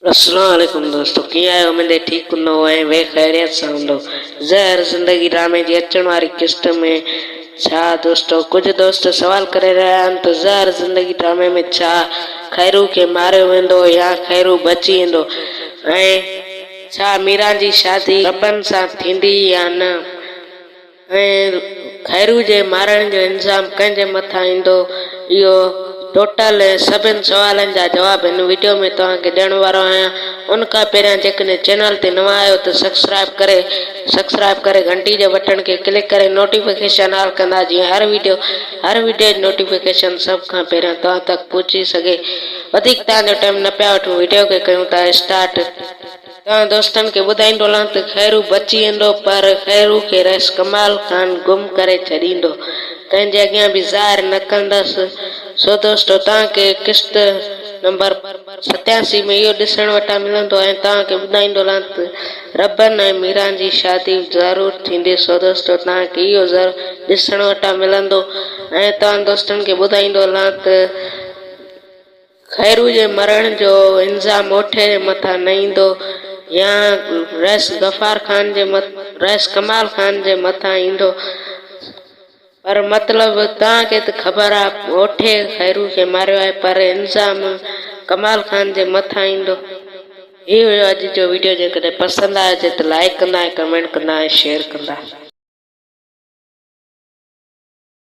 अस्सलाम वालेकुम दोस्तों, कीअं आहियो? उमेद ठीक हूंदो ऐं वे ख़ैरियत सां हूंदो। ज़हर ज़िंदगी ड्रामे जी अचण वारी किस्त में छा दोस्तों कुछ दोस्त सवाल करे रहिया आहिनि त ज़हर ज़िंदगी ड्रामे में छा खैरू खे मारियो वेंदो या खैरू बची वेंदो ऐं छा मीरा जी शादी रबन सां थींदी या न ऐं खैरू जे मारण जो इल्ज़ाम कंहिंजे मथां ईंदो। इहो टोटल सभिनि सवालनि जा जवाब हिन वीडियो में तव्हांखे ॾियण वारो आहियां। उन खां पहिरियां जेकॾहिं चैनल ते नवां आहियो त सब्सक्राइब करे घंटी जे बटन खे क्लिक करे नोटिफिकेशन ऑल कंदा, जीअं हर वीडियो जी नोटिफिकेशन सभ खां पहिरियां तव्हां तक पहुची सघे। वधीक तव्हांजो टाइम न पिया वठूं, वीडियो खे कयूं था स्टार्ट। तव्हां दोस्तनि खे ॿुधाईंदो हलां त खैरू बची वेंदो, पर खैरू खे रस कमाल ख़ान गुम करे छॾींदो, कंहिंजे अॻियां बि ज़ाहिर न कंदसि। सो दोस्तों तव्हांखे किस्त नंबर 87 में इहो ॾिसण वटां मिलंदो ऐं तव्हांखे ॿुधाईंदो हलां त रबन ऐं मीरा जी शादी ज़रूरु थींदी। सो दोस्तों तव्हांखे इहो ज़रूरु ॾिसण वटां मिलंदो ऐं तव्हां दोस्तनि खे ॿुधाईंदो हलां त खैरू जे मरण जो इल्ज़ाम ओठे जे मथां न ईंदो या रस कमाल ख़ान जे मथां ईंदो, पर मतिलबु तव्हांखे त ख़बर आहे ओठे खैरू खे मारियो आहे, पर इल्ज़ाम कमाल ख़ान जे मथां ईंदो। इहो अॼु जो वीडियो जेकॾहिं पसंदि आयो त लाइक कंदा, कमेंट कंदा ऐं शेयर कंदा।